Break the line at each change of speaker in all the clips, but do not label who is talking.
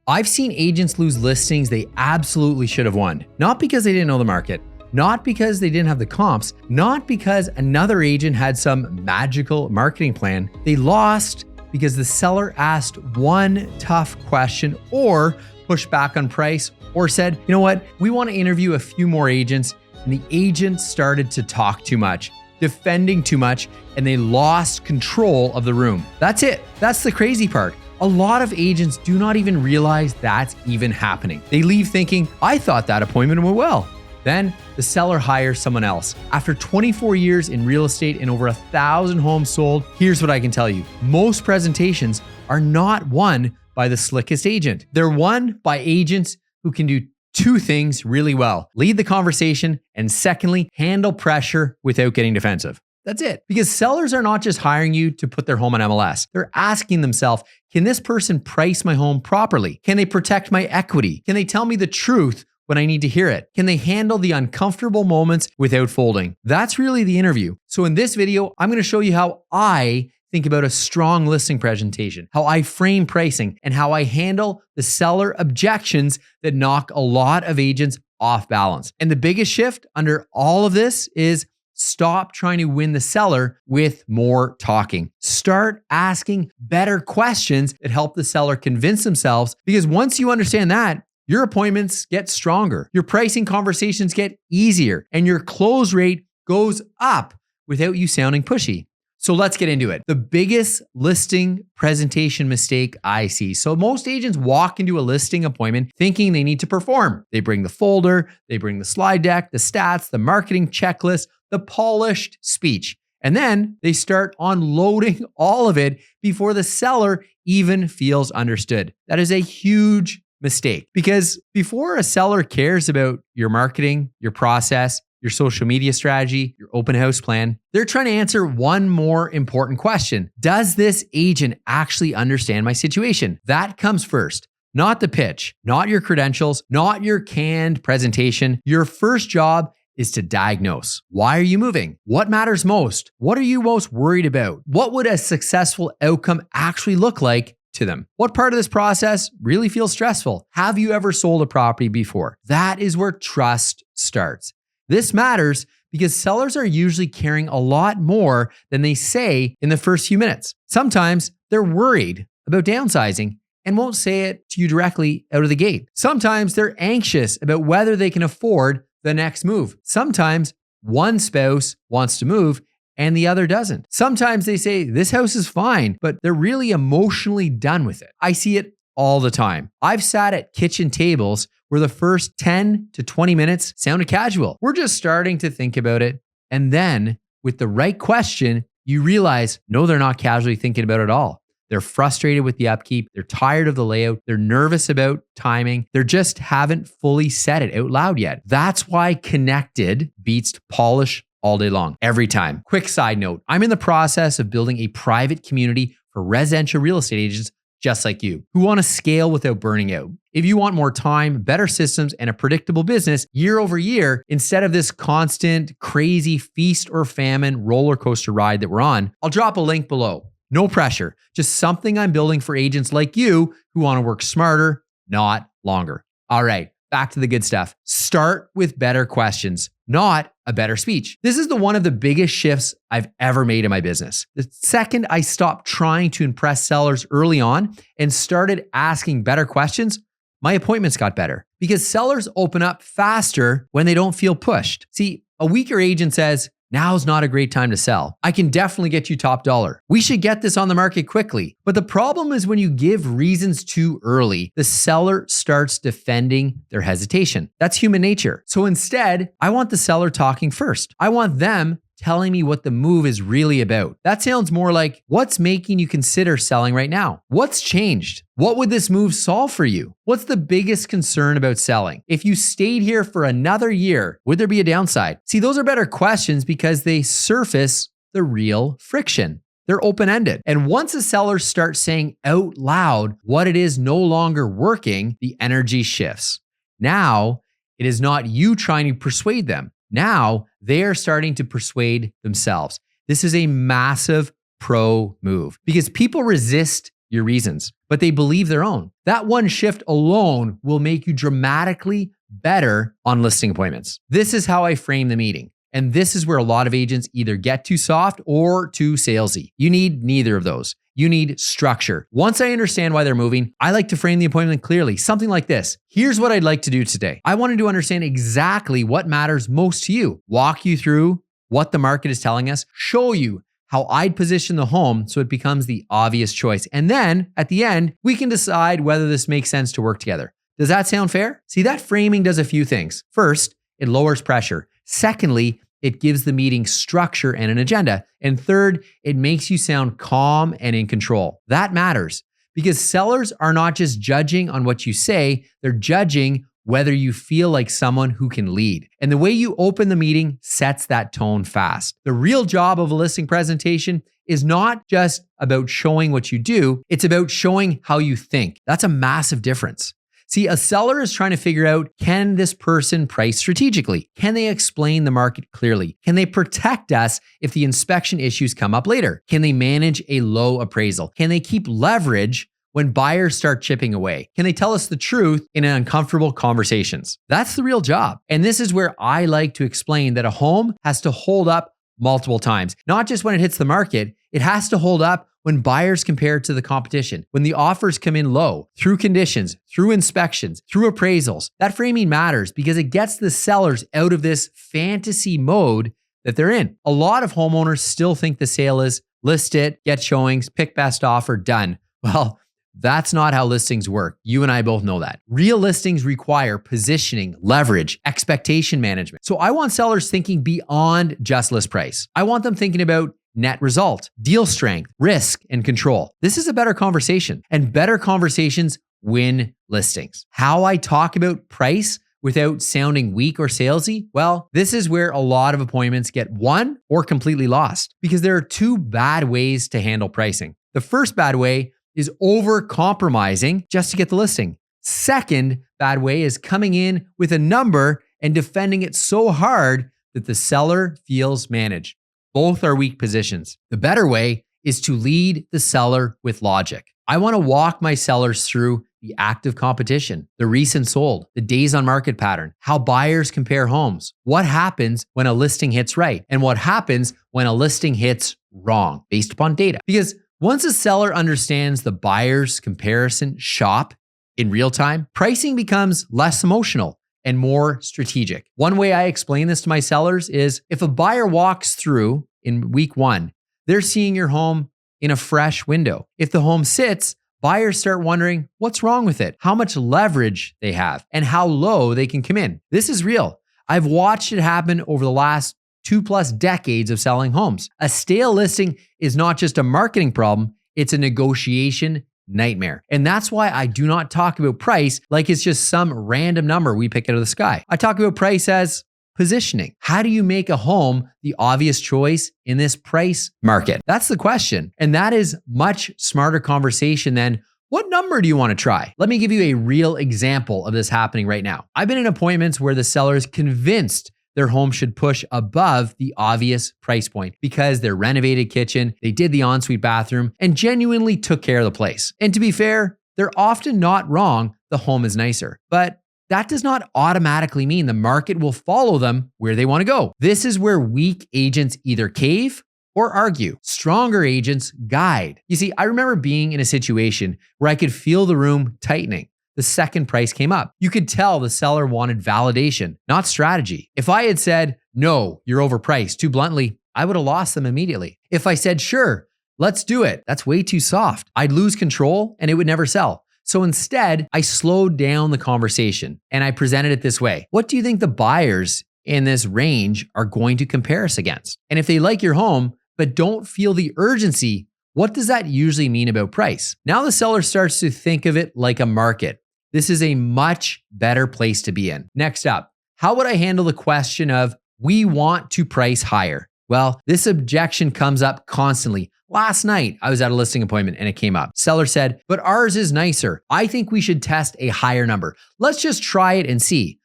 I've seen agents lose listings they absolutely should have won. Not because they didn't know the market, not because they didn't have the comps, not because another agent had some magical marketing plan. They lost because the seller asked one tough question or pushed back on price or said, you know what, we want to interview a few more agents. And the agent started to talk too much, defending too much, and they lost control of the room. That's it. That's the crazy part. A lot of agents do not even realize that's even happening. They leave thinking, I thought that appointment went well. Then the seller hires someone else. After 24 years in real estate and over 1,000 homes sold, here's what I can tell you. Most presentations are not won by the slickest agent. They're won by agents who can do two things really well: lead the conversation, and secondly, handle pressure without getting defensive. That's it. Because sellers are not just hiring you to put their home on MLS. They're asking themselves, can this person price my home properly? Can they protect my equity? Can they tell me the truth when I need to hear it? Can they handle the uncomfortable moments without folding? That's really the interview. So in this video, I'm going to show you how I think about a strong listing presentation, how I frame pricing, and how I handle the seller objections that knock a lot of agents off balance. And the biggest shift under all of this is stop trying to win the seller with more talking. Start asking better questions that help the seller convince themselves, because once you understand that, your appointments get stronger, your pricing conversations get easier, and your close rate goes up without you sounding pushy. So let's get into it. The biggest listing presentation mistake I see. So most agents walk into a listing appointment thinking they need to perform. They bring the folder, they bring the slide deck, the stats, the marketing checklist, the polished speech. And then they start unloading all of it before the seller even feels understood. That is a huge mistake, because before a seller cares about your marketing, your process, your social media strategy, your open house plan, they're trying to answer one more important question. Does this agent actually understand my situation? That comes first. Not the pitch, not your credentials, not your canned presentation. Your first job is to diagnose. Why are you moving? What matters most? What are you most worried about? What would a successful outcome actually look like to them? What part of this process really feels stressful? Have you ever sold a property before? That is where trust starts. This matters because sellers are usually caring a lot more than they say in the first few minutes. Sometimes they're worried about downsizing and won't say it to you directly out of the gate. Sometimes they're anxious about whether they can afford the next move. Sometimes one spouse wants to move and the other doesn't. Sometimes they say, this house is fine, but they're really emotionally done with it. I see it all the time. I've sat at kitchen tables where the first 10 to 20 minutes sounded casual. We're just starting to think about it. And then with the right question, you realize, no, they're not casually thinking about it at all. They're frustrated with the upkeep. They're tired of the layout. They're nervous about timing. They just haven't fully said it out loud yet. That's why connected beats polish all day long, every time. Quick side note, I'm in the process of building a private community for residential real estate agents just like you, who want to scale without burning out. If you want more time, better systems, and a predictable business year over year, instead of this constant, crazy feast or famine roller coaster ride that we're on, I'll drop a link below. No pressure, just something I'm building for agents like you who want to work smarter, not longer. All right, back to the good stuff. Start with better questions, not a better speech. This is one of the biggest shifts I've ever made in my business. The second I stopped trying to impress sellers early on and started asking better questions, my appointments got better, because sellers open up faster when they don't feel pushed. See, a weaker agent says, now's not a great time to sell. I can definitely get you top dollar. We should get this on the market quickly. But the problem is when you give reasons too early, the seller starts defending their hesitation. That's human nature. So instead, I want the seller talking first. I want them telling me what the move is really about. That sounds more like, what's making you consider selling right now? What's changed? What would this move solve for you? What's the biggest concern about selling? If you stayed here for another year, would there be a downside? See, those are better questions because they surface the real friction. They're open-ended. And once a seller starts saying out loud what it is no longer working, the energy shifts. Now, it is not you trying to persuade them. Now, they are starting to persuade themselves. This is a massive pro move because people resist your reasons, but they believe their own. That one shift alone will make you dramatically better on listing appointments. This is how I frame the meeting. And this is where a lot of agents either get too soft or too salesy. You need neither of those. You need structure. Once I understand why they're moving, I like to frame the appointment clearly. Something like this. Here's what I'd like to do today. I wanted to understand exactly what matters most to you. Walk you through what the market is telling us. Show you how I'd position the home so it becomes the obvious choice. And then at the end, we can decide whether this makes sense to work together. Does that sound fair? See, that framing does a few things. First, it lowers pressure. Secondly, it gives the meeting structure and an agenda. And third, it makes you sound calm and in control. That matters because sellers are not just judging on what you say, they're judging whether you feel like someone who can lead. And the way you open the meeting sets that tone fast. The real job of a listing presentation is not just about showing what you do, it's about showing how you think. That's a massive difference. See, a seller is trying to figure out, can this person price strategically? Can they explain the market clearly? Can they protect us if the inspection issues come up later? Can they manage a low appraisal? Can they keep leverage when buyers start chipping away? Can they tell us the truth in uncomfortable conversations? That's the real job. And this is where I like to explain that a home has to hold up multiple times. Not just when it hits the market, it has to hold up when buyers compare it to the competition, when the offers come in low, through conditions, through inspections, through appraisals. That framing matters because it gets the sellers out of this fantasy mode that they're in. A lot of homeowners still think the sale is list it, get showings, pick best offer, done. Well, that's not how listings work. You and I both know that. Real listings require positioning, leverage, expectation management. So I want sellers thinking beyond just list price. I want them thinking about net result, deal strength, risk, and control. This is a better conversation, and better conversations win listings. How I talk about price without sounding weak or salesy? Well, this is where a lot of appointments get won or completely lost because there are two bad ways to handle pricing. The first bad way is over-compromising just to get the listing. Second bad way is coming in with a number and defending it so hard that the seller feels managed. Both are weak positions. The better way is to lead the seller with logic. I want to walk my sellers through the active competition, the recent sold, the days on market pattern, how buyers compare homes, what happens when a listing hits right, and what happens when a listing hits wrong based upon data. Because once a seller understands the buyer's comparison shop in real time, pricing becomes less emotional and more strategic. One way I explain this to my sellers is if a buyer walks through in week one, they're seeing your home in a fresh window. If the home sits, buyers start wondering what's wrong with it, how much leverage they have, and how low they can come in. This is real. I've watched it happen over the last 2+ decades of selling homes. A stale listing is not just a marketing problem, it's a negotiation nightmare. And that's why I do not talk about price like it's just some random number we pick out of the sky. I talk about price as positioning. How do you make a home the obvious choice in this price market? That's the question. And that is much smarter conversation than what number do you want to try? Let me give you a real example of this happening right now. I've been in appointments where the seller is convinced their home should push above the obvious price point because their renovated kitchen, they did the ensuite bathroom, and genuinely took care of the place. And to be fair, they're often not wrong. The home is nicer. But that does not automatically mean the market will follow them where they want to go. This is where weak agents either cave or argue. Stronger agents guide. You see, I remember being in a situation where I could feel the room tightening. The second price came up. You could tell the seller wanted validation, not strategy. If I had said, no, you're overpriced, too bluntly, I would have lost them immediately. If I said, sure, let's do it, that's way too soft, I'd lose control and it would never sell. So instead, I slowed down the conversation and I presented it this way. What do you think the buyers in this range are going to compare us against? And if they like your home, but don't feel the urgency, what does that usually mean about price? Now the seller starts to think of it like a market. This is a much better place to be in. Next up, how would I handle the question of, we want to price higher? Well, this objection comes up constantly. Last night, I was at a listing appointment and it came up. Seller said, but ours is nicer. I think we should test a higher number. Let's just try it and see.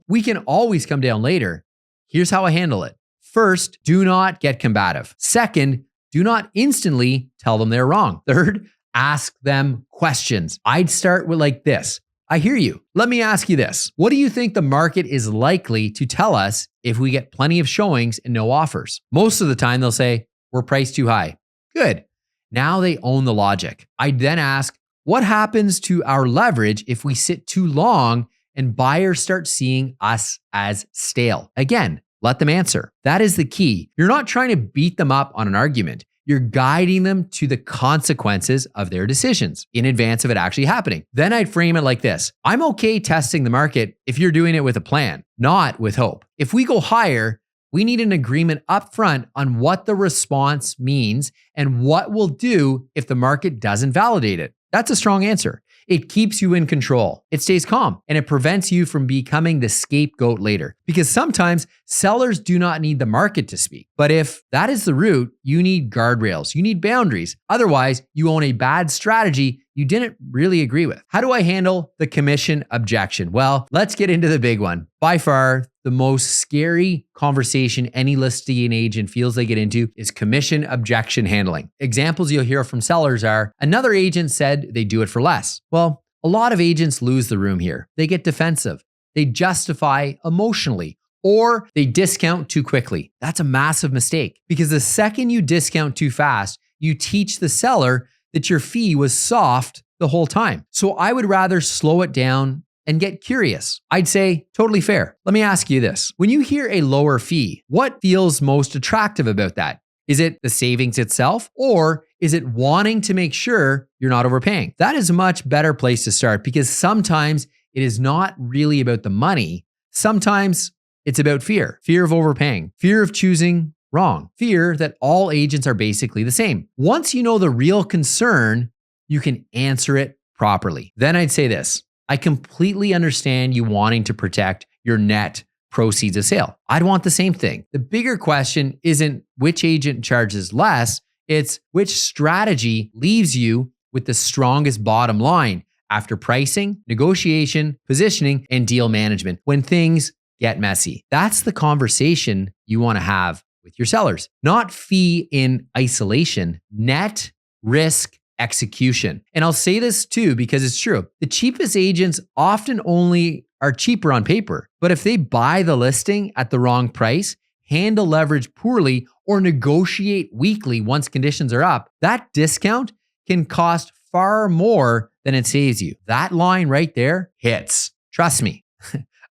We can always come down later. Here's how I handle it. First, do not get combative. Second, do not instantly tell them they're wrong. Third, Ask them questions. I'd start with like this. I hear you. Let me ask you this. What do you think the market is likely to tell us if we get plenty of showings and no offers? Most of the time they'll say, we're priced too high. Good. Now they own the logic. I'd then ask, what happens to our leverage if we sit too long and buyers start seeing us as stale? Again, let them answer. That is the key. You're not trying to beat them up on an argument. You're guiding them to the consequences of their decisions in advance of it actually happening. Then I'd frame it like this. I'm okay testing the market if you're doing it with a plan, not with hope. If we go higher, we need an agreement up front on what the response means and what we'll do if the market doesn't validate it. That's a strong answer. It keeps you in control. It stays calm and it prevents you from becoming the scapegoat later. Because sometimes sellers do not need the market to speak. But if that is the route, you need guardrails, you need boundaries. Otherwise, you own a bad strategy you didn't really agree with. How do I handle the commission objection? Well, let's get into the big one. By far, the most scary conversation any listing agent feels they get into is commission objection handling. Examples you'll hear from sellers are, another agent said they do it for less. Well, a lot of agents lose the room here. They get defensive. They justify emotionally, or they discount too quickly. That's a massive mistake because the second you discount too fast, you teach the seller that your fee was soft the whole time. So I would rather slow it down and get curious. I'd say totally fair. Let me ask you this. When you hear a lower fee, what feels most attractive about that? Is it the savings itself, or is it wanting to make sure you're not overpaying? That is a much better place to start because sometimes it is not really about the money. Sometimes it's about fear of overpaying, fear of choosing wrong, fear that all agents are basically the same. Once you know the real concern, you can answer it properly. Then I'd say this. I completely understand you wanting to protect your net proceeds of sale. I'd want the same thing. The bigger question isn't which agent charges less, it's which strategy leaves you with the strongest bottom line after pricing, negotiation, positioning, and deal management when things get messy. That's the conversation you want to have with your sellers, not fee in isolation, net risk execution. And I'll say this too, because it's true. The cheapest agents often only are cheaper on paper, but if they buy the listing at the wrong price, handle leverage poorly, or negotiate weakly once conditions are up, that discount can cost far more than it saves you. That line right there hits. Trust me.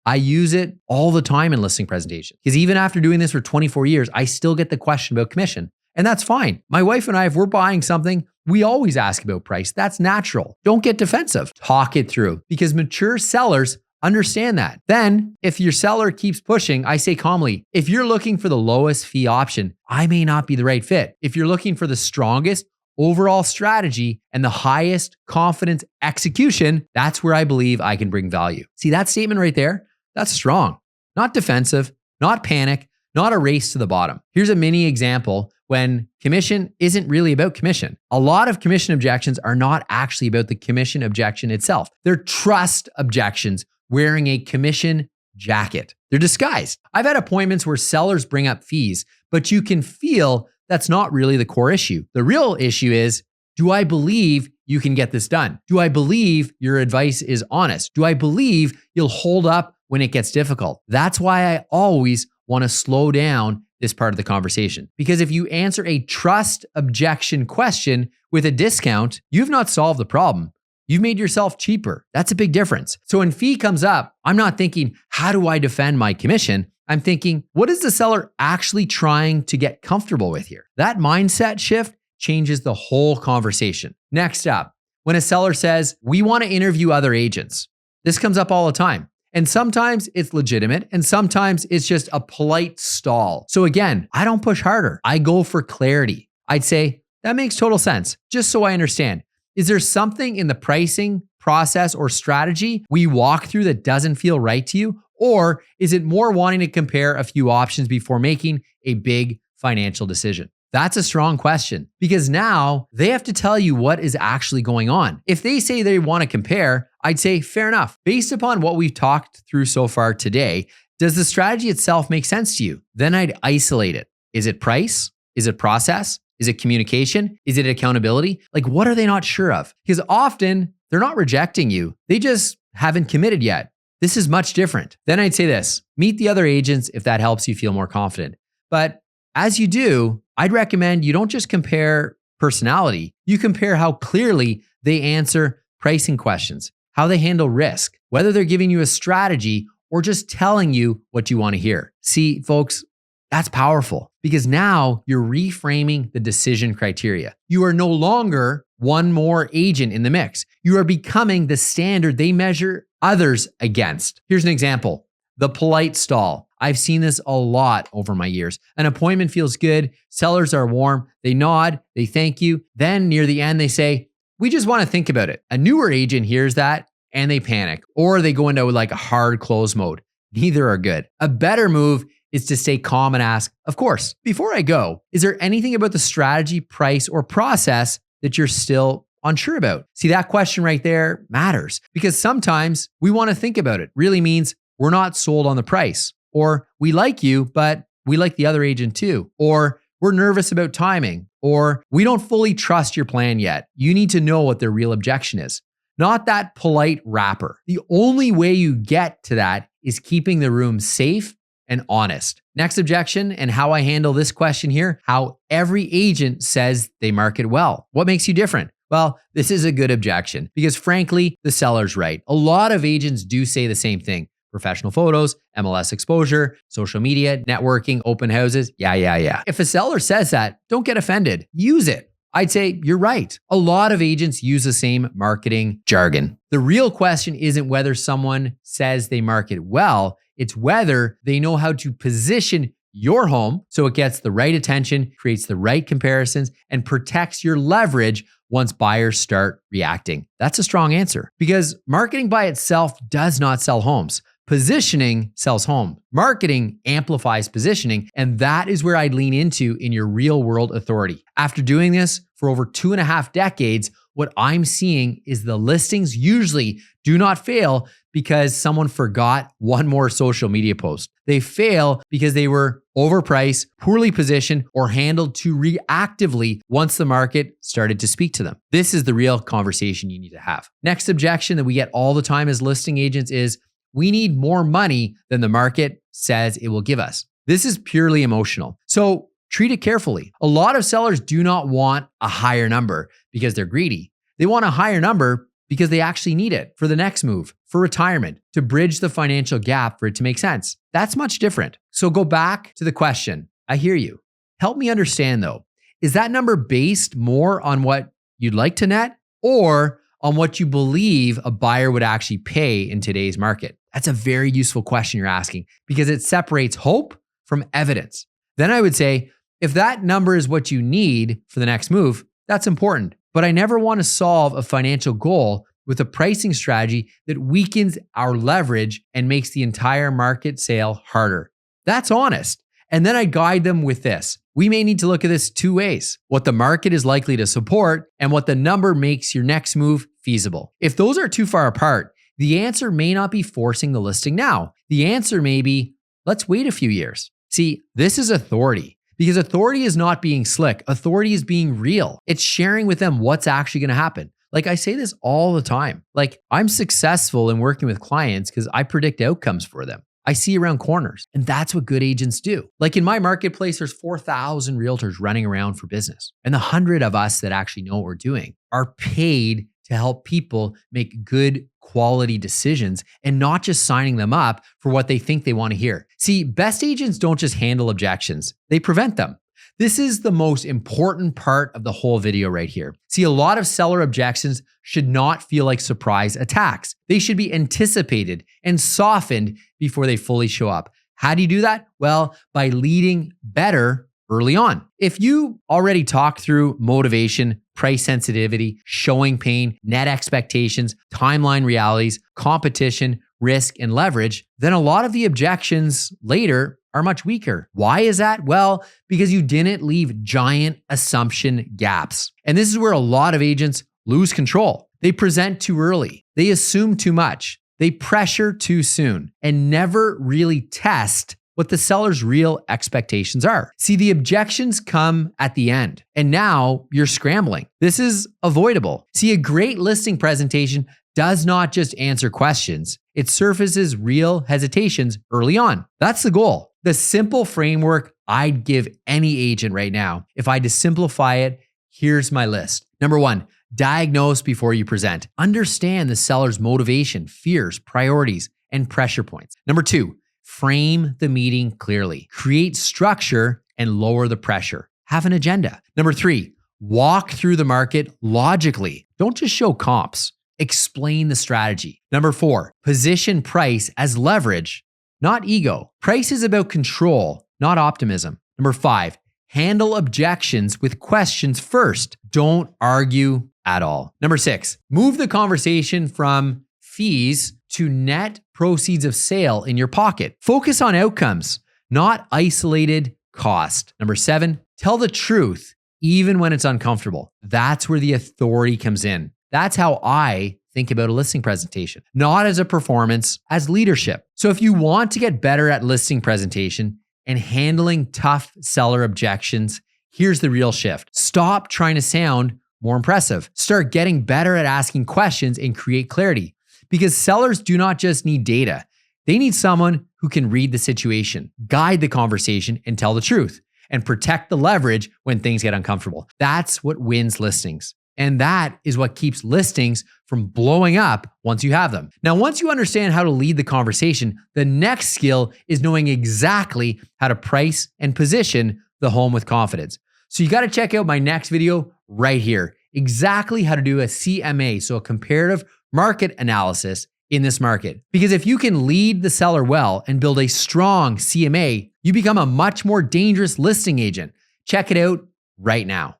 I use it all the time in listing presentations because even after doing this for 24 years, I still get the question about commission. And that's fine. My wife and I, if we're buying something, we always ask about price. That's natural. Don't get defensive. Talk it through because mature sellers understand that. Then if your seller keeps pushing, I say calmly, if you're looking for the lowest fee option, I may not be the right fit. If you're looking for the strongest overall strategy and the highest confidence execution, that's where I believe I can bring value. See that statement right there? That's strong, not defensive, not panic, not a race to the bottom. Here's a mini example when commission isn't really about commission. A lot of commission objections are not actually about the commission objection itself. They're trust objections wearing a commission jacket. They're disguised. I've had appointments where sellers bring up fees, but you can feel that's not really the core issue. The real issue is, do I believe you can get this done? Do I believe your advice is honest? Do I believe you'll hold up when it gets difficult? That's why I always want to slow down this part of the conversation. Because if you answer a trust objection question with a discount, you've not solved the problem. You've made yourself cheaper. That's a big difference. So when fee comes up, I'm not thinking, how do I defend my commission? I'm thinking, what is the seller actually trying to get comfortable with here? That mindset shift changes the whole conversation. Next up, when a seller says, we want to interview other agents. This comes up all the time. And sometimes it's legitimate and sometimes it's just a polite stall. So again, I don't push harder. I go for clarity. I'd say, that makes total sense. Just so I understand, is there something in the pricing process or strategy we walk through that doesn't feel right to you? Or is it more wanting to compare a few options before making a big financial decision? That's a strong question because now they have to tell you what is actually going on. If they say they want to compare, I'd say fair enough. Based upon what we've talked through so far today, does the strategy itself make sense to you? Then I'd isolate it. Is it price? Is it process? Is it communication? Is it accountability? Like, what are they not sure of? Because often they're not rejecting you. They just haven't committed yet. This is much different. Then I'd say this, meet the other agents if that helps you feel more confident. But as you do, I'd recommend you don't just compare personality, you compare how clearly they answer pricing questions, how they handle risk, whether they're giving you a strategy or just telling you what you want to hear. See, folks, that's powerful because now you're reframing the decision criteria. You are no longer one more agent in the mix. You are becoming the standard they measure others against. Here's an example. The polite stall. I've seen this a lot over my years. An appointment feels good. Sellers are warm. They nod. They thank you. Then near the end, they say, we just want to think about it. A newer agent hears that and they panic, or they go into like a hard close mode. Neither are good. A better move is to stay calm and ask, of course, before I go, is there anything about the strategy, price, or process that you're still unsure about? See, that question right there matters because sometimes we want to think about it. Really means we're not sold on the price, or we like you, but we like the other agent too, or we're nervous about timing, or we don't fully trust your plan yet. You need to know what their real objection is, not that polite wrapper. The only way you get to that is keeping the room safe and honest. Next objection, and how I handle this question here, how every agent says they market well. What makes you different? Well, this is a good objection because frankly, the seller's right. A lot of agents do say the same thing. Professional photos, MLS exposure, social media, networking, open houses. Yeah. If a seller says that, don't get offended. Use it. I'd say you're right. A lot of agents use the same marketing jargon. The real question isn't whether someone says they market well, it's whether they know how to position your home so it gets the right attention, creates the right comparisons, and protects your leverage once buyers start reacting. That's a strong answer because marketing by itself does not sell homes. Positioning sells home. Marketing amplifies positioning, and that is where I'd lean into in your real world authority. After doing this for over 2.5 decades, what I'm seeing is the listings usually do not fail because someone forgot one more social media post. They fail because they were overpriced, poorly positioned, or handled too reactively once the market started to speak to them. This is the real conversation you need to have. Next objection that we get all the time as listing agents is, we need more money than the market says it will give us. This is purely emotional. So treat it carefully. A lot of sellers do not want a higher number because they're greedy. They want a higher number because they actually need it for the next move, for retirement, to bridge the financial gap for it to make sense. That's much different. So go back to the question. I hear you. Help me understand though, is that number based more on what you'd like to net or on what you believe a buyer would actually pay in today's market? That's a very useful question you're asking because it separates hope from evidence. Then I would say, if that number is what you need for the next move, that's important. But I never want to solve a financial goal with a pricing strategy that weakens our leverage and makes the entire market sale harder. That's honest. And then I guide them with this. We may need to look at this two ways: what the market is likely to support and what the number makes your next move feasible. If those are too far apart, the answer may not be forcing the listing now. The answer may be, let's wait a few years. See, this is authority because authority is not being slick. Authority is being real. It's sharing with them what's actually going to happen. Like I say this all the time. Like I'm successful in working with clients because I predict outcomes for them. I see around corners, and that's what good agents do. Like in my marketplace, there's 4,000 realtors running around for business. And the 100 of us that actually know what we're doing are paid to help people make good quality decisions and not just signing them up for what they think they want to hear. See, best agents don't just handle objections, they prevent them. This is the most important part of the whole video right here. See, a lot of seller objections should not feel like surprise attacks. They should be anticipated and softened before they fully show up. How do you do that? Well, by leading better early on. If you already talked through motivation, price sensitivity, showing pain, net expectations, timeline realities, competition, risk, and leverage, then a lot of the objections later are much weaker. Why is that? Well, because you didn't leave giant assumption gaps. And this is where a lot of agents lose control. They present too early. They assume too much. They pressure too soon and never really test what the seller's real expectations are. See, the objections come at the end, and now you're scrambling. This is avoidable. See, a great listing presentation does not just answer questions, it surfaces real hesitations early on. That's the goal. The simple framework I'd give any agent right now, if I had to simplify it, here's my list. Number 1, diagnose before you present. Understand the seller's motivation, fears, priorities, and pressure points. Number 2, frame the meeting clearly. Create structure and lower the pressure. Have an agenda. Number 3, walk through the market logically. Don't just show comps. Explain the strategy. Number 4, position price as leverage, not ego. Price is about control, not optimism. Number 5, handle objections with questions first. Don't argue at all. Number 6, move the conversation from fees to net proceeds of sale in your pocket. Focus on outcomes, not isolated cost. Number 7, tell the truth even when it's uncomfortable. That's where the authority comes in. That's how I think about a listing presentation, not as a performance, as leadership. So if you want to get better at listing presentation and handling tough seller objections, here's the real shift. Stop trying to sound more impressive. Start getting better at asking questions and create clarity. Because sellers do not just need data. They need someone who can read the situation, guide the conversation, and tell the truth, and protect the leverage when things get uncomfortable. That's what wins listings. And that is what keeps listings from blowing up once you have them. Now, once you understand how to lead the conversation, the next skill is knowing exactly how to price and position the home with confidence. So you got to check out my next video right here, exactly how to do a CMA, so a comparative market analysis in this market. Because if you can lead the seller well and build a strong CMA, you become a much more dangerous listing agent. Check it out right now.